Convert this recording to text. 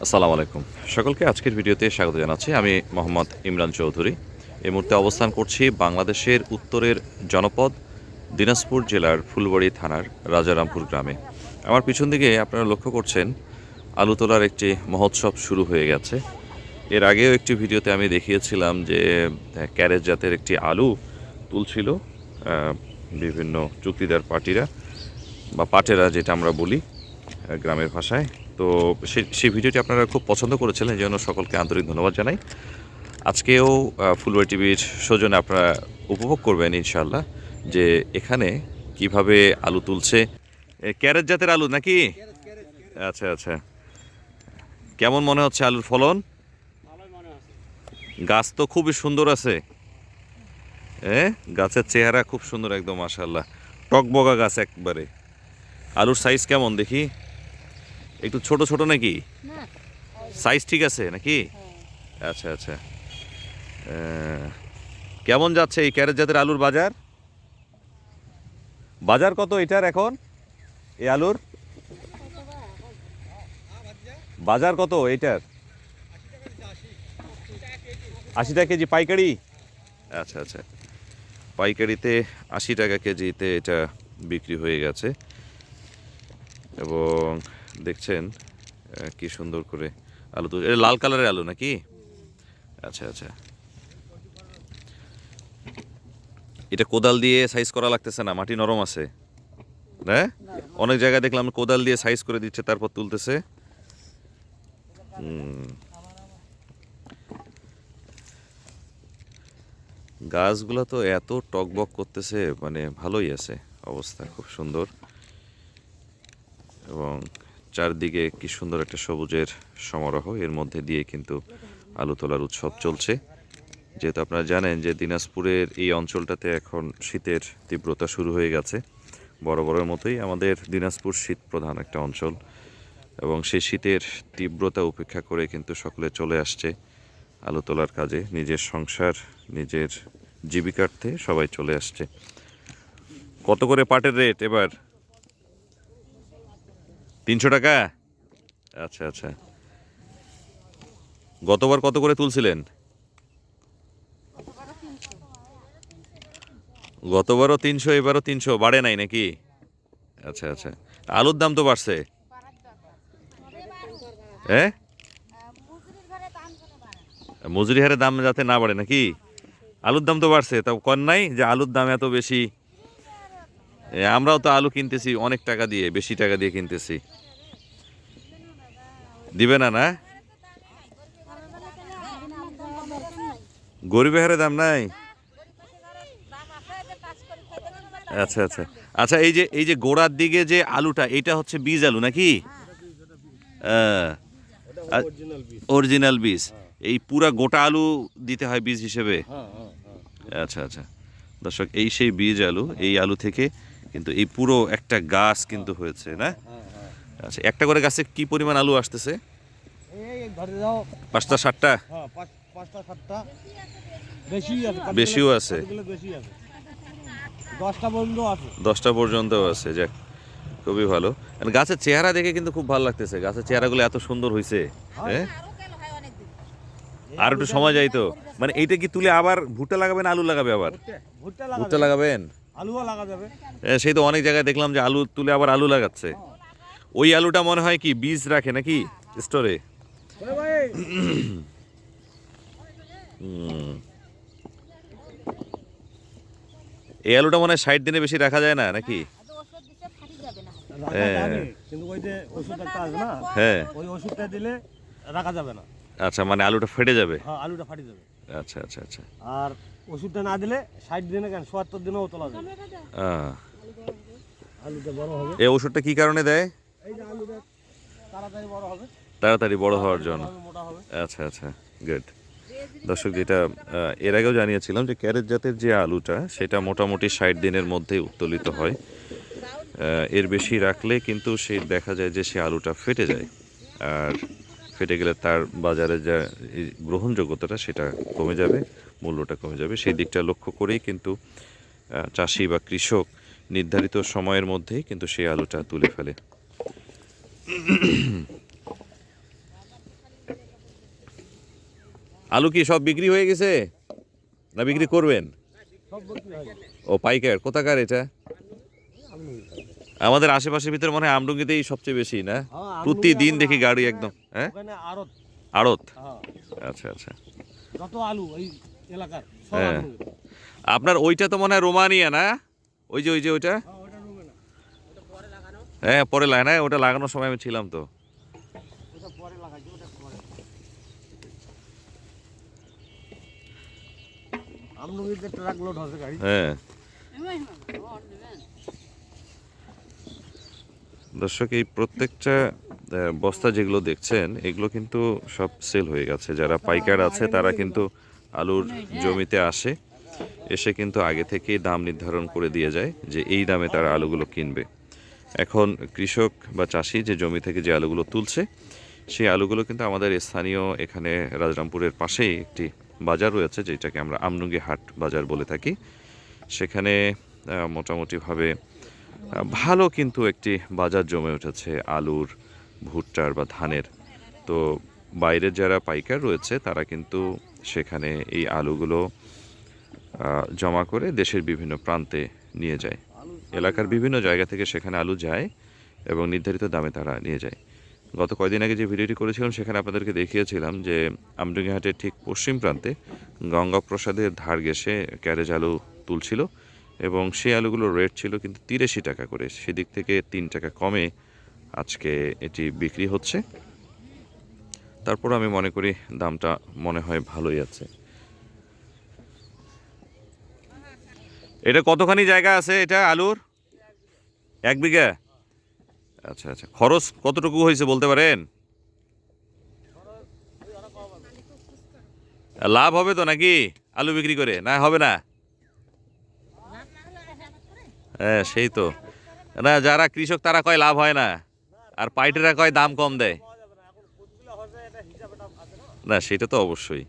আসসালামু আলাইকুম সকলকে আজকের ভিডিওতে স্বাগত জানাচ্ছি। আমি মোহাম্মদ ইমরান চৌধুরী। এই মুহূর্তে অবস্থান করছি বাংলাদেশের উত্তরের জনপদ দিনাজপুর জেলার ফুলবাড়ী থানার রাজারামপুর গ্রামে। আমার পিছন দিকে আপনারা লক্ষ্য করছেন আলু তোলার একটি মহোৎসব শুরু হয়ে গেছে। এর আগেও একটি ভিডিওতে আমি দেখিয়েছিলাম যে ক্যারেজ জাতের একটি আলু তুলছিল বিভিন্ন চুক্তিদার পার্টিরা বা পাটেরা, যেটা আমরা বলি গ্রামের ভাষায়। তো সেই ভিডিওটি আপনারা খুব পছন্দ করেছিলেন, এই জন্য সকলকে আন্তরিক ধন্যবাদ জানাই। আজকেও ফুলবাড়ী টিভির সৌজন্যে আপনারা উপভোগ করবেন ইনশাআল্লাহ যে এখানে কিভাবে আলু তুলছে। ক্যারেট জাতের আলু নাকি? আচ্ছা আচ্ছা, কেমন মনে হচ্ছে আলুর ফলন? গাছ তো খুবই সুন্দর আছে, গাছের চেহারা খুব সুন্দর একদম, মাশাআল্লাহ টকবগা গাছ একবারে। আলুর সাইজ কেমন দেখি? একটু ছোট ছোট নাকি? সাইজ ঠিক আছে নাকি? আচ্ছা আচ্ছা। কেমন যাচ্ছে এই ক্যারেট জাতের আলুর বাজার? বাজার কত এটার এখন? এই আলুর বাজার কত এইটার? 80 টাকা কেজি পাইকারি? আচ্ছা আচ্ছা, পাইকারিতে 80 টাকা কেজিতে এটা বিক্রি হয়ে গেছে। এবং দেখছেন কি সুন্দর করে আলু তো, এটা লাল কালারের আলু নাকি? আচ্ছা আচ্ছা, এটা কোদাল দিয়ে সাইজ করা লাগতেছে না? মাটি নরম আছে, হ্যাঁ? অনেক জায়গায় দেখলাম কোদাল দিয়ে সাইজ করে দিচ্ছে তারপর তুলতেছে। গাছগুলো তো এত টকবক করতেছে, মানে ভালোই আছে, অবস্থা খুব সুন্দর। এবং চারদিকে কি সুন্দর একটা সবুজের সমারোহ, এর মধ্যে দিয়ে কিন্তু আলু তোলার উৎসব চলছে। যেহেতু আপনারা জানেন যে দিনাজপুরের এই অঞ্চলটাতে এখন শীতের তীব্রতা শুরু হয়ে গেছে। বরাবরের মতোই আমাদের দিনাজপুর শীত প্রধান একটা অঞ্চল, এবং সেই শীতের তীব্রতা উপেক্ষা করে কিন্তু সকলে চলে আসছে আলু তোলার কাজে। নিজের সংসার, নিজের জীবিকার্থে সবাই চলে আসছে। কত করে পাটের রেট এবার? 300 টাকা? আচ্ছা আচ্ছা, গতবার কত করে তুলছিলেন? গতবারও 300, এবারও 300, বাড়ে নাই নাকি? আচ্ছা আচ্ছা, আলুর দাম তো বাড়ছে, হ্যাঁ? মজুরি হারে দাম যাতে না বাড়ে নাকি? আলুর দাম তো বাড়ছে, তা কর নাই যে আলুর দাম এত বেশি? আমরাও তো আলু কিনতেছি অনেক টাকা দিয়ে, বেশি টাকা দিয়ে কিনতেছি। দিবে না? না, গরিবের হারে দাম নাই? আচ্ছা আচ্ছা আচ্ছা, এই যে গোড়ার দিকে যে আলুটা, এটা হচ্ছে বীজ আলু নাকি? অরিজিনাল বীজ। এই পুরা গোটা আলু দিতে হয় বীজ হিসেবে? আচ্ছা আচ্ছা, দর্শক এই সেই বীজ আলু, এই আলু থেকে কিন্তু এই পুরো একটা গাছ কিন্তু হয়েছে না? আচ্ছা, একটা করে গাছে কি পরিমাণ আলু আসতেছে? 5টা 7টা? বেশিও আছে, 10টা পর্যন্ত আছে। যাক, খুবই ভালো। গাছের চেহারা দেখে কিন্তু খুব ভালো লাগতেছে, গাছের চেহারাগুলো এত সুন্দর হয়েছে। হ্যাঁ, আর একটু সময় যাই তো। মানে এইটা কি তুলে আবার ভুট্টা লাগাবেন, আলু লাগাবে আবার? ভুট্টা লাগাবেন, আলুও লাগা যাবে। সেই তো অনেক জায়গায় দেখলাম যে আলু তুলে আবার আলু লাগাচ্ছে। ওই আলুটা মনে হয় কি বীজ রাখে নাকি স্টোরে? এই আলুটা মনে হয় 60 দিনে বেশি রাখা যায় না নাকি? কিন্তু ওই যে ওষুধ একটা আছে না, হ্যাঁ, ওই ওষুধটা দিলে রাখা যাবে না। আচ্ছা, মানে আলুটা ফেটে যাবে? হ্যাঁ, আলুটা ফাটি যাবে। আচ্ছা আচ্ছা আচ্ছা, আর ওষুধটা না দিলে 60 দিনে কেন 77 দিনেও তোলা যাবে। আলুটা বড় হবে। এই ওষুধটা কি কারণে দেয়? এই যে আলুটা তাড়াতাড়ি বড় হবে, তাড়াতাড়ি বড় হওয়ার জন্য। মোটা হবে। আচ্ছা আচ্ছা, গুড। দর্শক, যেটা এর আগেও জানিয়েছিলাম যে ক্যারেট জাতের যে আলুটা, সেটা মোটামুটি 60 দিনের মধ্যেই উত্তোলিত হয়। এর বেশি রাখলে কিন্তু সেই দেখা যায় যে সে আলুটা ফেটে যায়, আর ফেটে গেলে তার বাজারে যা গ্রহণযোগ্যতাটা সেটা কমে যাবে, মূল্যটা কমে যাবে। সেই দিকটা লক্ষ্য করেই কিন্তু চাষি বা কৃষক নির্ধারিত সময়ের মধ্যেই কিন্তু সেই আলুটা তুলে ফেলে। আলু কি সব বিক্রি হয়ে গেছে না বিক্রি করবেন? সব বিক্রি হয় ও পাইকার, কোথাকার এটা? আমাদের আশেপাশের ভিতরে মনে হয় আমডুঙ্গিতেই সবচেয়ে বেশি না? প্রতিদিন দেখি গাড়ি একদম। হ্যাঁ, ওখানে আড়ত। আড়ত। হ্যাঁ, আচ্ছা আচ্ছা। যত আলু এই এলাকার সব হ্যাঁ। আলু। আপনার ওইটা তো মনে হয় রোমানিয়া না? ওই যে ওইটা। হ্যাঁ, ওটা রুমে না, ওটা পরে লাগানো। হ্যাঁ পরে লাগে না, ওটা লাগানোর সময় আমি ছিলাম তো। ওটা পরে লাগাইছে, ওটা পরে। আমলুঙ্গিতে ট্রাক লোড হচ্ছে গাড়ি। হ্যাঁ দর্শক, এই প্রত্যেকটা বস্তা যেগুলো দেখছেন এগুলো কিন্তু সব সেল হয়ে গেছে। যারা পাইকার আছে তারা কিন্তু আলুর জমিতে আসে, এসে কিন্তু আগে থেকেই দাম নির্ধারণ করে দিয়ে যায় যে এই দামে তারা আলুগুলো কিনবে। এখন কৃষক বা চাষি যে জমি থেকে যে আলুগুলো তুলছে সেই আলুগুলো কিন্তু আমাদের স্থানীয় এখানে রাজরামপুরের পাশেই একটি বাজার রয়েছে যেটাকে আমরা আমডুঙ্গি হাট বাজার বলে থাকি। সেখানে মোটামুটিভাবে ভালো কিন্তু একটি বাজার জমে উঠেছে আলুর, ভুট্টার বা ধানের। তো বাইরের যারা পাইকার রয়েছে তারা কিন্তু সেখানে এই আলুগুলো জমা করে দেশের বিভিন্ন প্রান্তে নিয়ে যায়। এলাকার বিভিন্ন জায়গা থেকে সেখানে আলু যায় এবং নির্ধারিত দামে তারা নিয়ে যায়। গত কয়েকদিন আগে যে ভিডিওটি করেছিলাম সেখানে আপনাদেরকে দেখিয়েছিলাম যে আমডুঙ্গি হাটের ঠিক পশ্চিম প্রান্তে গঙ্গাপ্রসাদের ধার ঘেঁষে ক্যারেজ আলু তুলছিল এবং সেই আলুগুলোর রেট ছিল কিন্তু 83 টাকা করে। সেদিক থেকে 3 টাকা কমে আজকে এটি বিক্রি হচ্ছে। তারপর আমি মনে করি দামটা মনে হয় ভালোই আছে। এটা কতখানি জায়গা আছে এটা আলুর? 1 বিঘা? আচ্ছা আচ্ছা। খরচ কতটুকু হয়েছে বলতে পারেন? লাভ হবে তো নাকি আলু বিক্রি করে, না হবে না? হ্যাঁ সেই তো না, যারা কৃষক তারা কয় লাভ হয় না, আর পাইকাররা কয় দাম কম দেয়। না সেটা তো অবশ্যই।